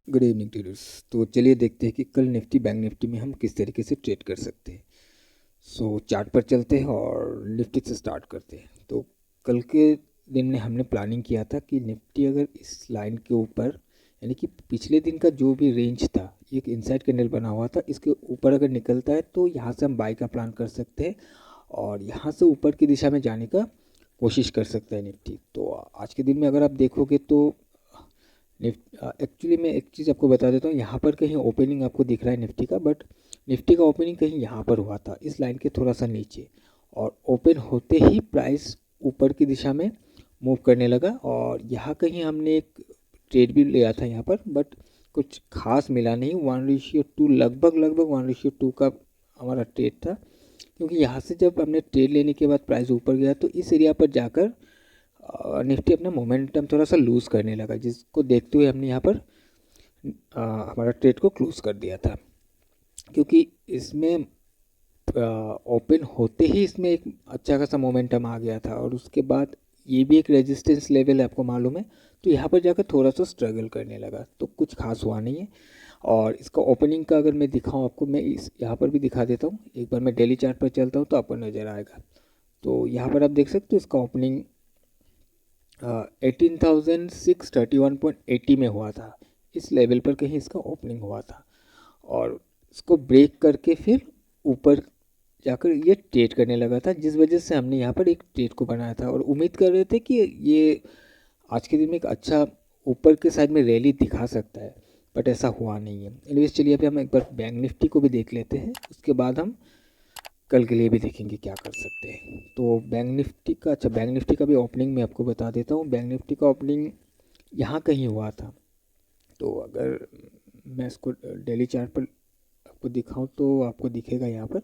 Good evening traders. तो चलिए देखते हैं कि कल निफ्टी बैंक निफ्टी में हम किस तरीके से ट्रेड कर सकते हैं। चार्ट पर चलते हैं और निफ्टी से स्टार्ट करते हैं। तो कल के दिन में हमने प्लानिंग किया था कि निफ्टी अगर इस लाइन के ऊपर, यानी कि पिछले दिन का जो भी रेंज था, एक इनसाइड कैंडल बना हुआ था, इसके ऊपर अगर निकलता है तो यहाँ से हम बाई का प्लान कर सकते हैं और यहाँ से ऊपर की दिशा में जाने का कोशिश कर सकता है निफ्टी। तो आज के दिन में अगर आप देखोगे तो एक्चुअली मैं एक चीज़ आपको बता देता हूँ। यहाँ पर कहीं ओपनिंग आपको दिख रहा है निफ्टी का, बट निफ्टी का ओपनिंग कहीं यहाँ पर हुआ था, इस लाइन के थोड़ा सा नीचे, और ओपन होते ही प्राइस ऊपर की दिशा में मूव करने लगा और यहाँ कहीं हमने एक ट्रेड भी लिया था यहाँ पर, बट कुछ खास मिला नहीं। 1:2 लगभग लगभग 1:2 का हमारा ट्रेड था, क्योंकि यहाँ से जब हमने ट्रेड लेने के बाद प्राइस ऊपर गया तो इस एरिया पर जाकर निफ्टी अपना मोमेंटम थोड़ा सा लूज़ करने लगा, जिसको देखते हुए हमने यहाँ पर हमारा ट्रेड को क्लोज कर दिया था। क्योंकि इसमें ओपन होते ही इसमें एक अच्छा खासा मोमेंटम आ गया था और उसके बाद ये भी एक रेजिस्टेंस लेवल है, आपको मालूम है। तो यहाँ पर जाकर थोड़ा सा स्ट्रगल करने लगा, तो कुछ खास हुआ नहीं है। और इसका ओपनिंग का अगर मैं दिखाऊँ आपको, मैं इस यहाँ पर भी दिखा देता हूँ। एक बार मैं डेली चार्ट पर चलता हूँ तो आपको नज़र आएगा। तो यहाँ पर आप देख सकते हो इसका ओपनिंग 18,631.80 में हुआ था। इस लेवल पर कहीं इसका ओपनिंग हुआ था और इसको ब्रेक करके फिर ऊपर जाकर ये ट्रेड करने लगा था, जिस वजह से हमने यहाँ पर एक ट्रेड को बनाया था और उम्मीद कर रहे थे कि ये आज के दिन में एक अच्छा ऊपर के साइड में रैली दिखा सकता है, बट ऐसा हुआ नहीं है। एनीवेज चलिए अभी हम एक बार बैंक निफ्टी को भी देख लेते हैं, उसके बाद हम कल के लिए भी देखेंगे क्या कर सकते हैं। तो बैंक निफ्टी का भी ओपनिंग मैं आपको बता देता हूँ। बैंक निफ्टी का ओपनिंग यहाँ कहीं हुआ था। तो अगर मैं इसको डेली चार्ट पर आपको दिखाऊं तो आपको दिखेगा यहाँ पर।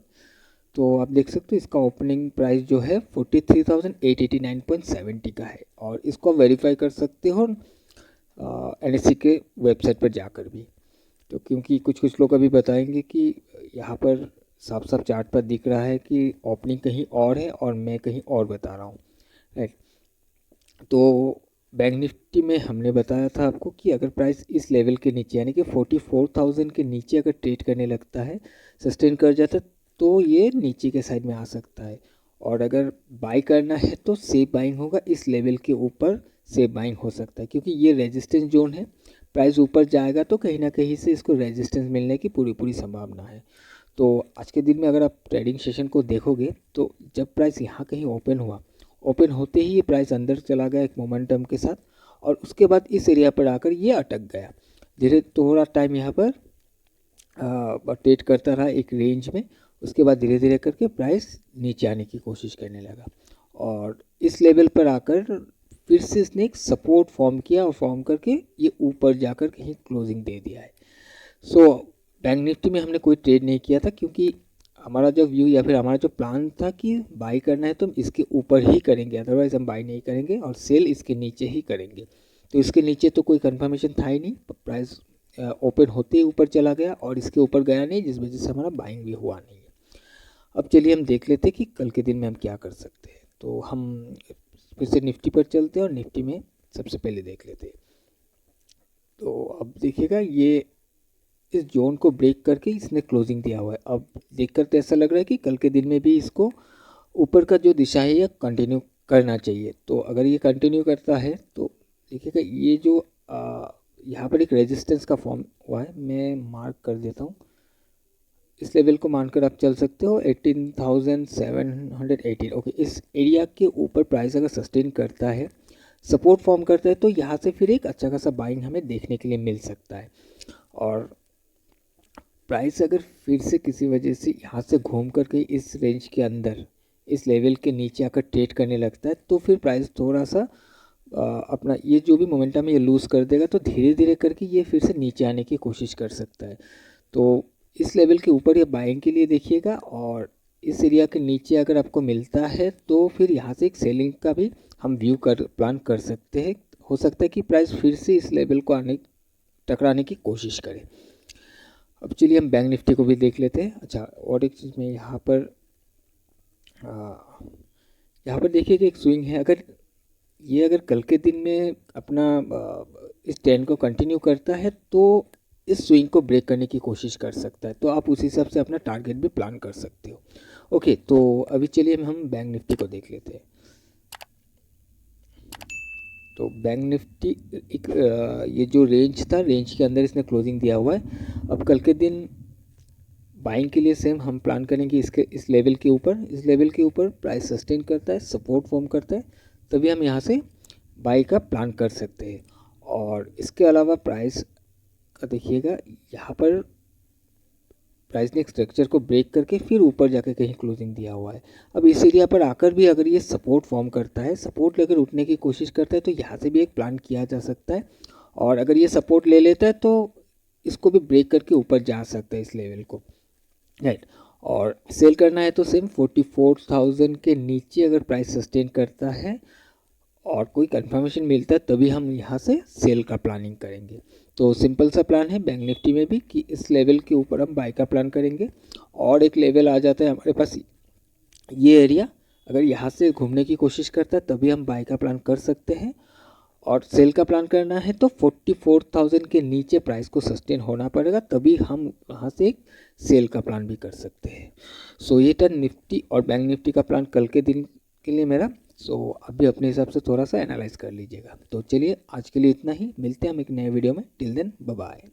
तो आप देख सकते हो इसका ओपनिंग प्राइस जो है 43,889.70 का है और इसको आप वेरीफाई कर सकते हो NSE के वेबसाइट पर जाकर भी। तो क्योंकि कुछ कुछ लोग अभी बताएंगे कि यहाँ पर साफ साफ चार्ट पर दिख रहा है कि ओपनिंग कहीं और है और मैं कहीं और बता रहा हूँ, राइट। तो बैंक निफ्टी में हमने बताया था आपको कि अगर प्राइस इस लेवल के नीचे, यानी कि 44,000 के नीचे अगर ट्रेड करने लगता है, सस्टेन कर जाता है, तो ये नीचे के साइड में आ सकता है। और अगर बाई करना है तो सेफ बाइंग होगा, इस लेवल के ऊपर सेफ बाइंग हो सकता है, क्योंकि ये रेजिस्टेंस जोन है। प्राइस ऊपर जाएगा तो कहीं ना कहीं से इसको रेजिस्टेंस मिलने की पूरी पूरी संभावना है। तो आज के दिन में अगर आप ट्रेडिंग सेशन को देखोगे तो जब प्राइस यहाँ कहीं ओपन हुआ, ओपन होते ही ये प्राइस अंदर चला गया एक मोमेंटम के साथ और उसके बाद इस एरिया पर आकर ये अटक गया। धीरे थोड़ा टाइम यहाँ पर ट्रेड करता रहा एक रेंज में, उसके बाद धीरे धीरे करके प्राइस नीचे आने की कोशिश करने लगा और इस लेवल पर आकर फिर से इसने एक सपोर्ट फॉर्म किया और फॉर्म करके ये ऊपर जाकर कहीं क्लोजिंग दे दिया है। बैंक निफ्टी में हमने कोई ट्रेड नहीं किया था, क्योंकि हमारा जो व्यू या फिर हमारा जो प्लान था कि बाई करना है तो हम इसके ऊपर ही करेंगे, अदरवाइज हम बाई नहीं करेंगे और सेल इसके नीचे ही करेंगे। तो इसके नीचे तो कोई कंफर्मेशन था ही नहीं, प्राइस ओपन होते ही ऊपर चला गया और इसके ऊपर गया नहीं, जिस वजह से हमारा बाइंग भी हुआ नहीं है। अब चलिए हम देख लेते हैं कि कल के दिन में हम क्या कर सकते हैं। तो हम फिर से निफ्टी पर चलते हैं और निफ्टी में सबसे पहले देख लेते हैं। तो अब देखिएगा ये इस जोन को ब्रेक करके इसने क्लोजिंग दिया हुआ है। अब देखकर तो ऐसा लग रहा है कि कल के दिन में भी इसको ऊपर का जो दिशा है ये कंटिन्यू करना चाहिए। तो अगर ये कंटिन्यू करता है तो देखिएगा ये जो यहाँ पर एक रेजिस्टेंस का फॉर्म हुआ है, मैं मार्क कर देता हूँ। इस लेवल को मानकर आप चल सकते हो 18,718। ओके, इस एरिया के ऊपर प्राइस अगर सस्टेन करता है, सपोर्ट फॉर्म करता है, तो यहाँ से फिर एक अच्छा खासा बाइंग हमें देखने के लिए मिल सकता है। और प्राइस अगर फिर से किसी वजह से यहाँ से घूम करके इस रेंज के अंदर इस लेवल के नीचे आकर ट्रेड करने लगता है, तो फिर प्राइस थोड़ा सा अपना ये जो भी मोमेंटम है ये लूज़ कर देगा, तो धीरे धीरे करके ये फिर से नीचे आने की कोशिश कर सकता है। तो इस लेवल के ऊपर ये बाइंग के लिए देखिएगा और इस एरिया के नीचे अगर आपको मिलता है तो फिर यहाँ से एक सेलिंग का भी हम व्यू प्लान कर सकते हैं। हो सकता है कि प्राइस फिर से इस लेवल को टकराने की कोशिश करे। अब चलिए हम बैंक निफ्टी को भी देख लेते हैं। अच्छा, और एक चीज़ में यहाँ पर देखिए कि एक स्विंग है। अगर ये अगर कल के दिन में अपना इस ट्रेंड को कंटिन्यू करता है तो इस स्विंग को ब्रेक करने की कोशिश कर सकता है। तो आप उस हिसाब से अपना टारगेट भी प्लान कर सकते हो। ओके, तो अभी चलिए हम बैंक निफ्टी को देख लेते हैं। तो बैंक निफ्टी एक ये जो रेंज था, रेंज के अंदर इसने क्लोजिंग दिया हुआ है। अब कल के दिन बाइंग के लिए सेम हम प्लान करेंगे इसके इस लेवल के ऊपर। इस लेवल के ऊपर प्राइस सस्टेन करता है, सपोर्ट फॉर्म करता है, तभी हम यहाँ से बाई का प्लान कर सकते हैं। और इसके अलावा प्राइस का देखिएगा, यहाँ पर प्राइस ने स्ट्रक्चर को ब्रेक करके फिर ऊपर जाके कहीं क्लोजिंग दिया हुआ है। अब इस एरिया पर आकर भी अगर ये सपोर्ट फॉर्म करता है, सपोर्ट लेकर उठने की कोशिश करता है, तो यहाँ से भी एक प्लान किया जा सकता है। और अगर ये सपोर्ट ले लेता है तो इसको भी ब्रेक करके ऊपर जा सकता है इस लेवल को, राइट। और सेल करना है तो सेम 44,000 के नीचे अगर प्राइस सस्टेन करता है और कोई कंफर्मेशन मिलता है तभी हम यहाँ से सेल का प्लानिंग करेंगे। तो सिंपल सा प्लान है बैंक निफ्टी में भी कि इस लेवल के ऊपर हम बाय का प्लान करेंगे। और एक लेवल आ जाता है हमारे पास ये एरिया, अगर यहाँ से घूमने की कोशिश करता है तभी हम बाय का प्लान कर सकते हैं। और सेल का प्लान करना है तो 44,000 के नीचे प्राइस को सस्टेन होना पड़ेगा, तभी हम वहाँ से एक सेल का प्लान भी कर सकते हैं। सो ये था निफ्टी और बैंक निफ्टी का प्लान कल के दिन के लिए मेरा। सो अभी अपने हिसाब से थोड़ा सा एनालाइज कर लीजिएगा। तो चलिए आज के लिए इतना ही, मिलते हैं हम एक नए वीडियो में। Till then bye bye.